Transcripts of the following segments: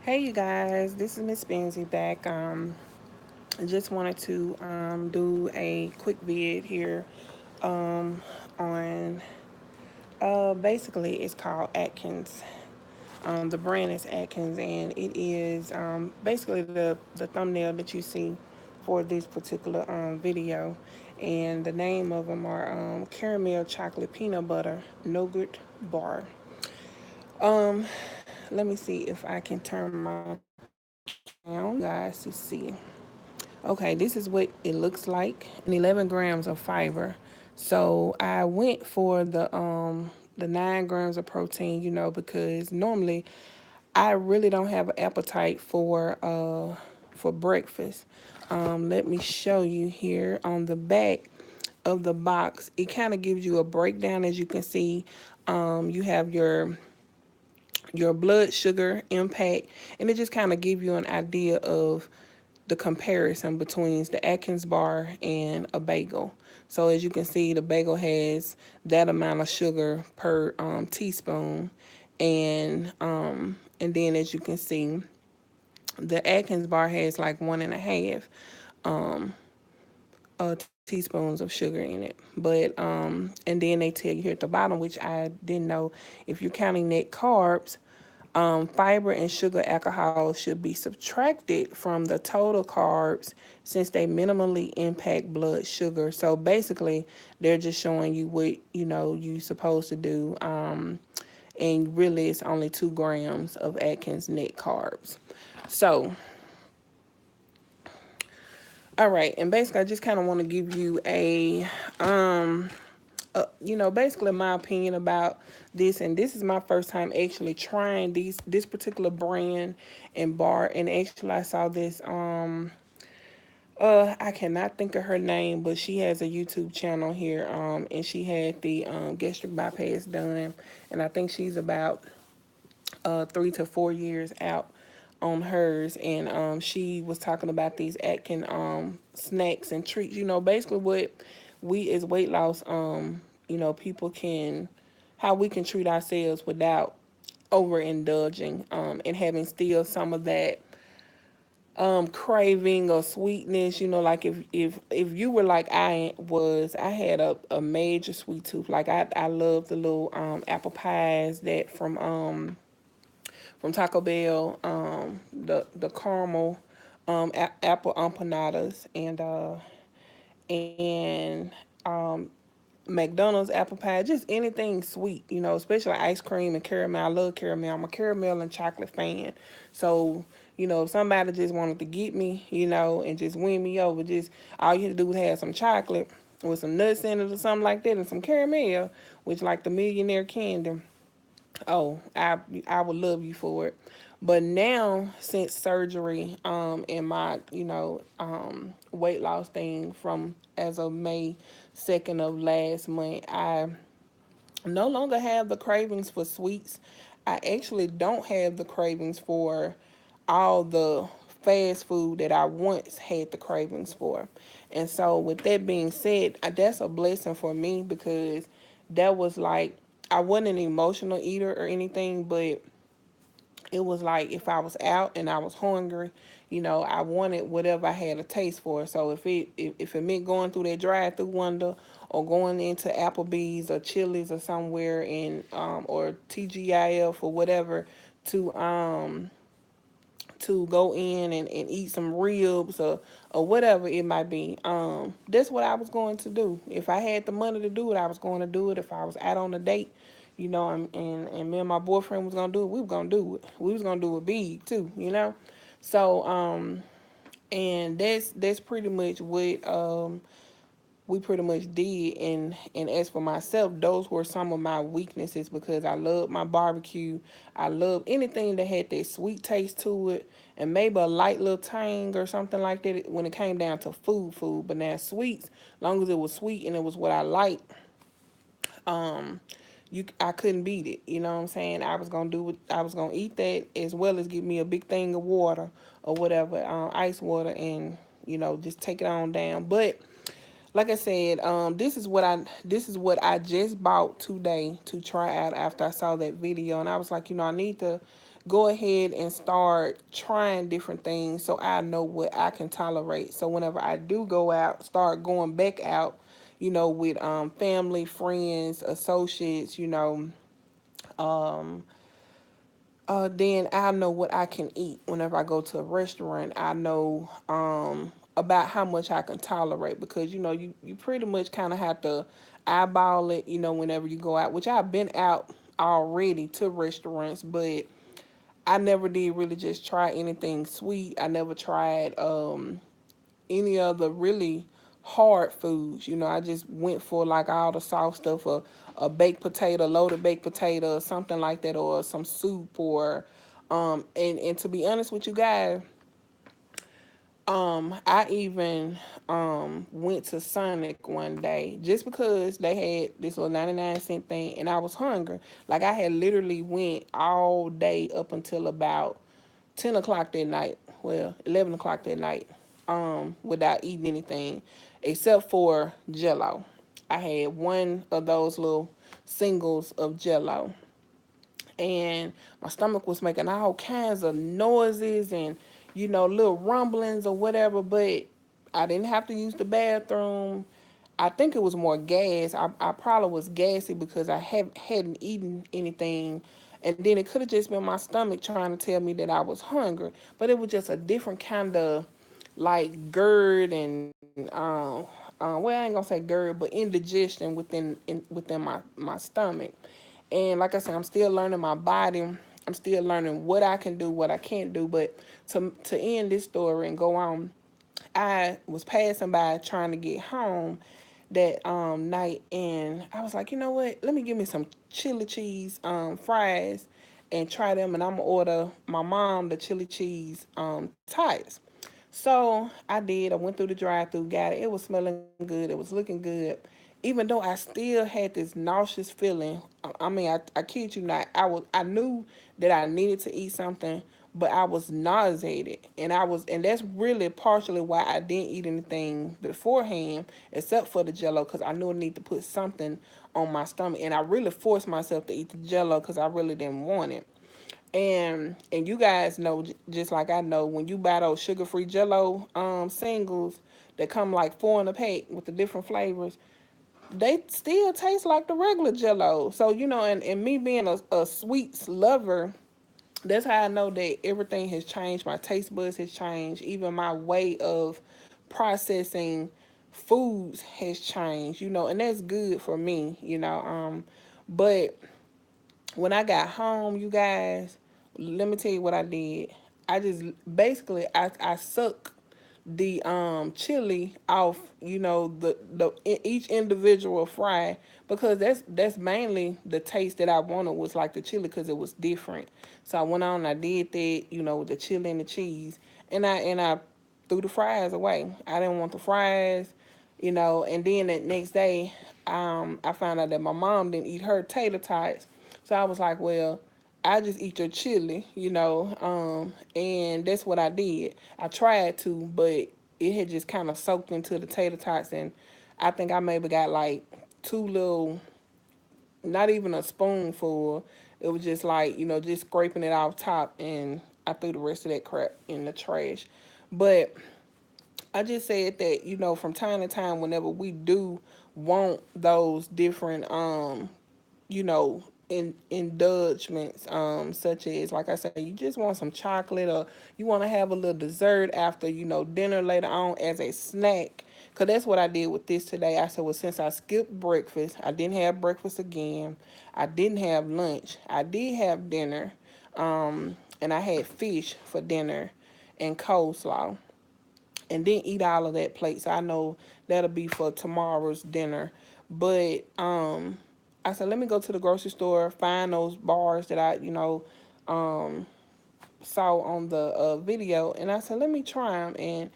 Hey you guys, this is Miss Benzie back. I just wanted to do a quick vid here on basically it's called Atkins. The brand is Atkins, and it is basically the thumbnail that you see for this particular video. And the name of them are caramel chocolate peanut butter nougat bar. Um, Let me see if I can turn my camera around for you guys to see. Okay, this is what it looks like. And 11 grams of fiber. So I went for the 9 grams of protein, because normally I really don't have an appetite for breakfast. Let me show you here on the back of the box. It kind of gives you a breakdown. As you can see, you have your blood sugar impact, and it just kind of give you an idea of the comparison between the Atkins bar and a bagel. So as you can see, the bagel has that amount of sugar per teaspoon, and then as you can see, the Atkins bar has like 1.5 teaspoons of sugar in it. But and then they tell you here at the bottom, which I didn't know, if you're counting net carbs, fiber and sugar alcohol should be subtracted from the total carbs since they minimally impact blood sugar. So basically, they're just showing you what you're supposed to do, and really it's only 2 grams of Atkins net carbs. So, all right, and basically, I just kind of want to give you basically my opinion about this. And this is my first time actually trying this particular brand and bar. And actually, I saw this. I cannot think of her name, but she has a YouTube channel here. And she had the gastric bypass done, and I think she's about 3 to 4 years out on hers. And she was talking about these Atkin snacks and treats. Basically what we as weight loss people can, how we can treat ourselves without overindulging, and having still some of that craving or sweetness. Like if you were like I was, I had a major sweet tooth. Like I love the little apple pies that from Taco Bell, the caramel apple empanadas, and McDonald's apple pie, just anything sweet, especially ice cream and caramel. I love caramel. I'm a caramel and chocolate fan. So, if somebody just wanted to get me, and just win me over, just all you had to do was have some chocolate with some nuts in it or something like that and some caramel, which like the millionaire candy. Oh, I would love you for it. But now, since surgery, and my weight loss thing from as of May 2nd of last month, I no longer have the cravings for sweets. I actually don't have the cravings for all the fast food that I once had the cravings for. And so, with that being said, that's a blessing for me, because that was like, I wasn't an emotional eater or anything, but it was like if I was out and I was hungry, I wanted whatever I had a taste for. So if it meant going through that drive-through window, or going into Applebee's or Chili's or somewhere, in or TGIF or whatever, to go in and eat some ribs, or whatever it might be. That's what I was going to do. If I had the money to do it, I was going to do it. If I was out on a date, and me and my boyfriend was gonna do it, we were gonna do it. We was gonna do it big too. So and that's pretty much what we pretty much did. And as for myself, those were some of my weaknesses, because I love my barbecue. I love anything that had that sweet taste to it, and maybe a light little tang or something like that when it came down to food. But now sweets, long as it was sweet and it was what I liked, I couldn't beat it. You know what I'm saying? I was gonna do it. I was gonna eat that, as well as give me a big thing of water or whatever, ice water, and just take it on down. But like I said, this is what I just bought today to try out after I saw that video. And I was like, I need to go ahead and start trying different things so I know what I can tolerate. So whenever I do go out, start going back out, with family, friends, associates, um, then I know what I can eat. Whenever I go to a restaurant, I know about how much I can tolerate, because you pretty much kind of have to eyeball it, whenever you go out. Which I've been out already to restaurants, but I never did really just try anything sweet. I never tried any of the really hard foods. I just went for like all the soft stuff, a baked potato, loaded baked potato, or something like that, or some soup, or and to be honest with you guys, I even went to Sonic one day just because they had this little 99-cent thing and I was hungry. Like I had literally went all day up until about 10 o'clock that night. Well, 11 o'clock that night, without eating anything except for Jello. I had one of those little singles of Jello, and my stomach was making all kinds of noises and little rumblings or whatever, but I didn't have to use the bathroom. I think it was more gas. I probably was gassy because I hadn't eaten anything, and then it could have just been my stomach trying to tell me that I was hungry, but it was just a different kind of like GERD and well, I ain't gonna say GERD, but indigestion within my stomach. And like I said, I'm still learning my body. I'm still learning what I can do, what I can't do. But to end this story and go on, I was passing by trying to get home that night, and I was like, you know what? Let me give me some chili cheese fries and try them, and I'm gonna order my mom the chili cheese tots. So I did. I went through the drive-through, got it. It was smelling good. It was looking good. Even though I still had this nauseous feeling. I mean, I kid you not. I knew that I needed to eat something, but I was nauseated, and that's really partially why I didn't eat anything beforehand, except for the Jello, because I knew I need to put something on my stomach, and I really forced myself to eat the Jello because I really didn't want it. And you guys know, just like I know, when you buy those sugar free Jello singles that come like four in a pack with the different flavors, they still taste like the regular Jello. So and me being a sweets lover, that's how I know that everything has changed. My taste buds has changed. Even my way of processing foods has changed. And that's good for me. But when I got home, you guys, let me tell you what I did. I just basically I suck the chili off, the each individual fry, because that's mainly the taste that I wanted, was like the chili, because it was different. So I went on and I did that, with the chili and the cheese, and I threw the fries away. I didn't want the fries, and then that next day, I found out that my mom didn't eat her tater tots. So I was like, well, I just eat your chili, and that's what I did. I tried to, but it had just kind of soaked into the tater tots, and I think I maybe got like two little, not even a spoonful. It was just like, just scraping it off top, and I threw the rest of that crap in the trash. But I just said that, from time to time, whenever we do want those different indulgements, such as, like I said, you just want some chocolate, or you want to have a little dessert after, dinner later on as a snack. Because that's what I did with this today. I said, well, since I skipped breakfast, I didn't have breakfast again. I didn't have lunch. I did have dinner. And I had fish for dinner and coleslaw, and then eat all of that plate. So I know that'll be for tomorrow's dinner. But I said, let me go to the grocery store, find those bars that I, um, saw on the video, and I said, let me try them. And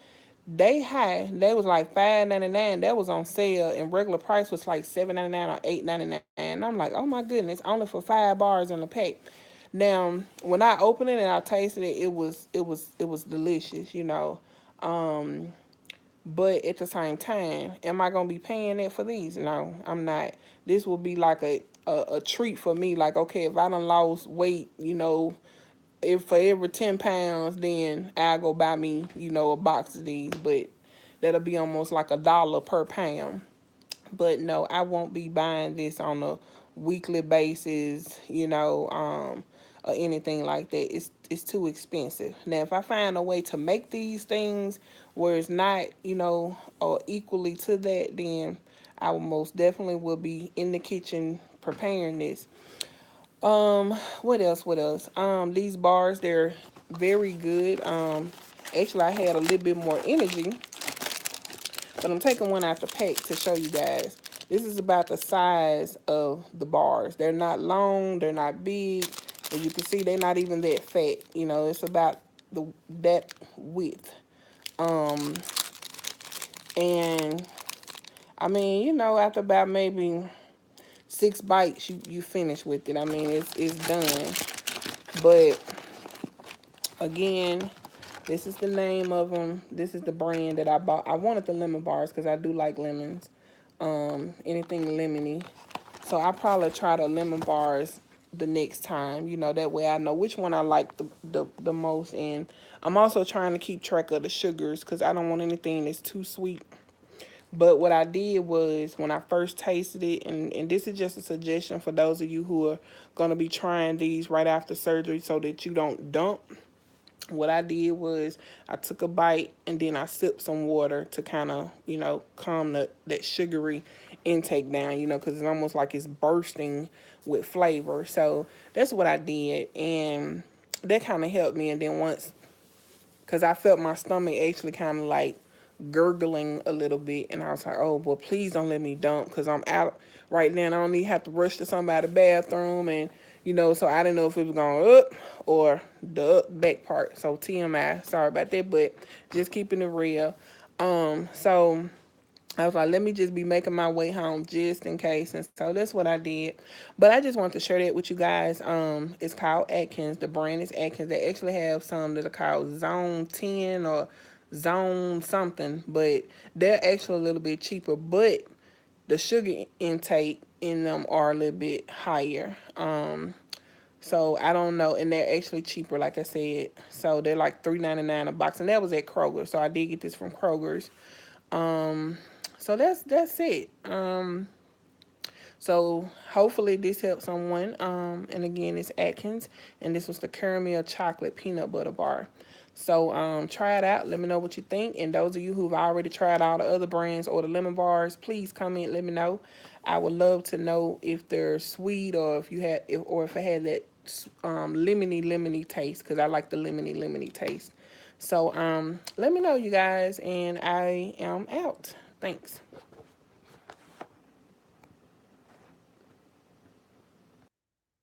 they was like $5.99. That was on sale, and regular price was like $7.99 or $8.99. And I'm like, oh my goodness, only for 5 bars in the pack. Now, when I opened it and I tasted it, it was delicious, Um, but at the same time, am I gonna be paying it for these? No, I'm not. This will be like a treat for me. Like, okay, if I done lost weight, if for every 10 pounds, then I'll go buy me, you know, a box of these. But that'll be almost like $1 per pound. But no, I won't be buying this on a weekly basis, you know, or anything like that. It's too expensive. Now, if I find a way to make these things where it's not, you know, or equally to that, then I will most definitely will be in the kitchen preparing this. What else? What else? These bars, they're very good. Actually, I had a little bit more energy, but I'm taking one out the pack to show you guys. This is about the size of the bars. They're not long, they're not big. As you can see, they're not even that fat. You know, it's about that width. Um, and I mean, you know, after about maybe 6 bites, you finish with it. I mean, it's done. But again, this is the name of them. This is the brand that I bought. I wanted the lemon bars because I do like lemons. Anything lemony. So I probably try the lemon bars the next time. You know, that way I know which one I like the most. And I'm also trying to keep track of the sugars because I don't want anything that's too sweet. But what I did was when I first tasted it, and this is just a suggestion for those of you who are going to be trying these right after surgery so that you don't dump. What I did was I took a bite and then I sipped some water to kind of, you know, calm that sugary intake down, you know, because it's almost like it's bursting with flavor. So that's what I did. And that kind of helped me. And then once, because I felt my stomach actually kind of like gurgling a little bit. And I was like, oh, well, please don't let me dump because I'm out right now. And I don't even have to rush to somebody's bathroom. And, you know, so I didn't know if it was going up or the back part. So TMI, sorry about that, but just keeping it real. So I was like, let me just be making my way home just in case. And so that's what I did. But I just wanted to share that with you guys. It's called Atkins. The brand is Atkins. They actually have some that are called Zone 10 or Zone something, but they're actually a little bit cheaper. But the sugar intake in them are a little bit higher. So I don't know, and they're actually cheaper, like I said. So they're like $3.99 a box, and that was at Kroger. So I did get this from Kroger's. Um, so that's it. So hopefully this helps someone. And again, it's Atkins, and this was the caramel chocolate peanut butter bar. So try it out. Let me know what you think. And those of you who've already tried all the other brands or the lemon bars, please comment. Let me know. I would love to know if they're sweet or if you had, or if it had that lemony taste, because I like the lemony taste. So let me know, you guys, and I am out. Thanks.